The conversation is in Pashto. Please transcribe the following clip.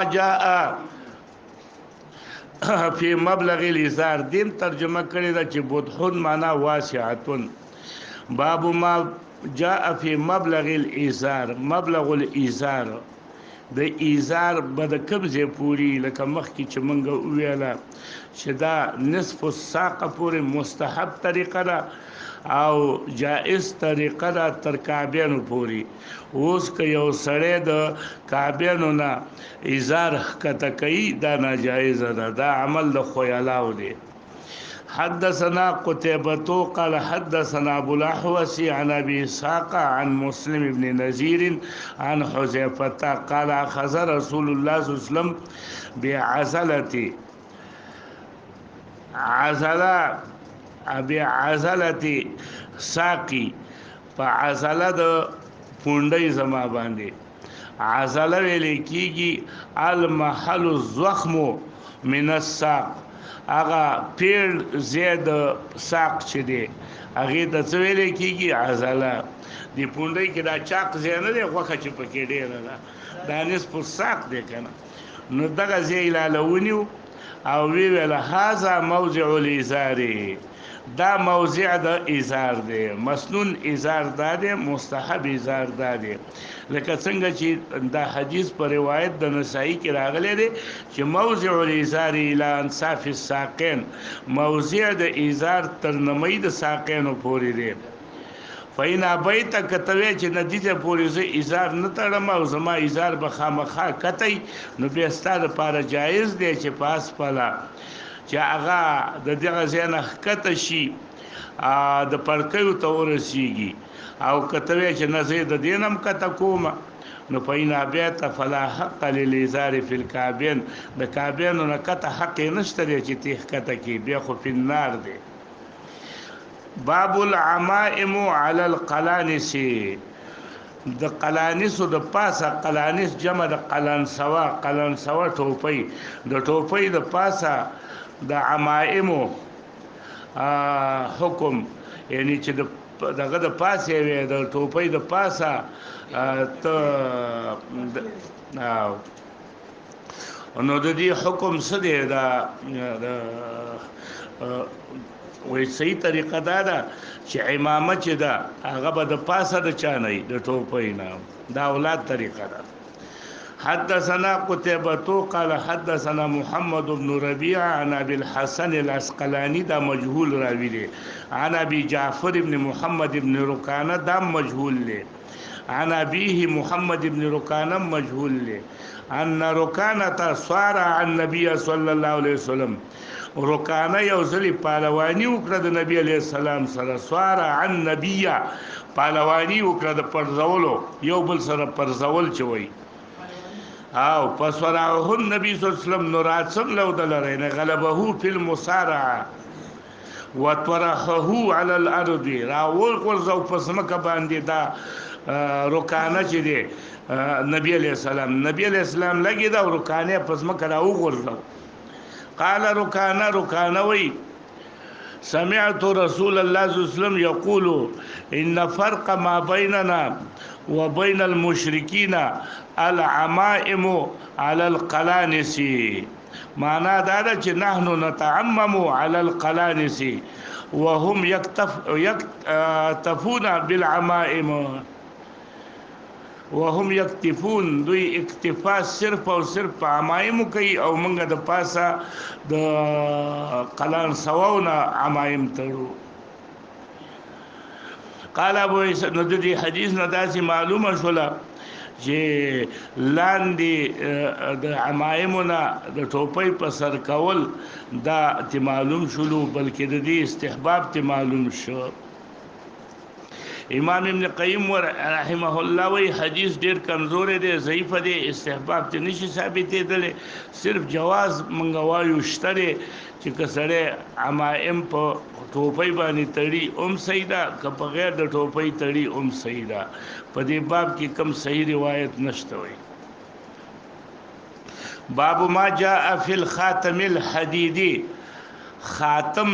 جاء فی مبلغ الازار دیم ترجمه کړی دا چې بدحون معنا واسعتون. باب ما جاء فی مبلغ الازار. مبلغ الازار د ایزار بد کبزه پوری لکه مخکې چې مونږ ویاله چې دا نصف الساق پوری مستحب طریقه ده او جائز طریقه ده تر کعبینو پوری. اوس که یو سړی د کعبینو نه ایزار ښکته کوي دا ناجایز ده، دا عمل د خویلاو دی. حدثنا قتيبة قال حدثنا أبو الأحوص عن أبي إسحاق عن مسلم بن نذير عن حذيفة قال أخذ رسول الله صلى الله عليه وسلم بعزلة ساقي فعزله د پونډۍ زما باندې. عزله ویل کیږي المحل الزخم من الساق، هغه پیر زید ساق چې دی هغه د څه ویل کیږي عزله. دی پونډۍ کې دا چاق زی نه دی غوښه چې پکې ډېره ده، دا نصف الساق دی کنه. نو دغه زی لالونیو او وی ویل هذا موضع الازار، دا موضع د ازار دی. مسنون ازار دا دی، مستحب ازار دا دی. لکه څنګه چې دا حدیث په روایت د نسائی کې راغلی دی چې موضع الازار الى انصاف الساقین، موضع د ازار تر نمۍ د ساقینو پورې دی. فإن ابيت کتوی چې ندیته پورې زه ازار نه تړم او زما ازار به خامخا کتی، نو بیا ستا دپاره جایز دی چې پاس پله چې هغه د دغه ځای نه ښکته شي د پړکیو ته ورسیږي، او کتوی چې نه زه د دې نه م کته کومه، نو فإن ابیت فلا حق للازار فی الکعبین، د کعبینو نه کته حق یې نشته دی چې تی ښکته کړي، بیا خو فی النار دی. باب العمائم علی القلانس، د قلانسو د پاسه، قلانس جمع د قلنسوا، قلنسوا ټوپۍ، د ټوپۍ د پاسه د عمائمو حکم، یعنی چې دغه د پاسه وي د ټوپۍ د پاسه ته نو د دې حکم څه دی؟ دا وی صحیح طریقه دا ده چې امامه چې ده هغه به د پاسه د چا نه د ټوپۍ نه، دا اولاد طریقه ده. حدثنا قتيبة قال حدثنا محمد بن ربيعة عن أبي الحسن العسقلاني، دا مجهول راوي دی. عن أبي جعفر بن محمد بن ركانة، دا مجهول دی. عن أبيه محمد بن ركانة مجهول دی. أن ركانة صار عن النبي صلى الله عليه وسلم، رکانه یو ځلې پهلواني وکړه د نبی علیه السلام سره. سواره عن نبیه، پهلواني وکړه د پرزولو، یو بل سره پرزول چې وایي. او فصرعه النبي صلی الله علیه وسلم، نو راڅم لو د لرې غلبه فی المصارعه وطرحه علی الارض، راوغورځو په ځمکه باندې دا رکانه چې دی نبی علیه السلام. نبی علیه السلام لګېده او رکانه په ځمکه راوغورځو. قال ركانة وي سمعت رسول الله صلى الله عليه وسلم يقول إن فرق ما بيننا وبين المشركين العمائم على القلانس، معنى دا چې نحن نتعمم على القلانس وهم يكتفون بالعمائم، وهم یکتفون، دوی اکتفا صرف او صرف په عمائمو کوي او موږ د پاسه د قلان سواونه عمائم تړو. قال ابو عیسی، نو د دې حدیث نه داسې معلومه شوله چې لاندې د عمائمو نه د ټوپۍ په سر کول دا تی معلوم شلو، بلکې د دې استحباب تی معلوم شو. امام ابن قیم رحمه الله وی حدیث ډیر کمزور دی، ضعیف دی، استحباب ته نشي ثابتېدلی، صرف جواز منګوایو شته دی چې که سړی عمائم په ټوپۍ باندې تړي ام صحیح ده، که په غیر د ټوپۍ تړي ام صحیح ده. په دې باب کې کم صحیح روایت نشته وی. باب ما جاء فی الخاتم الحدیدی، خاتم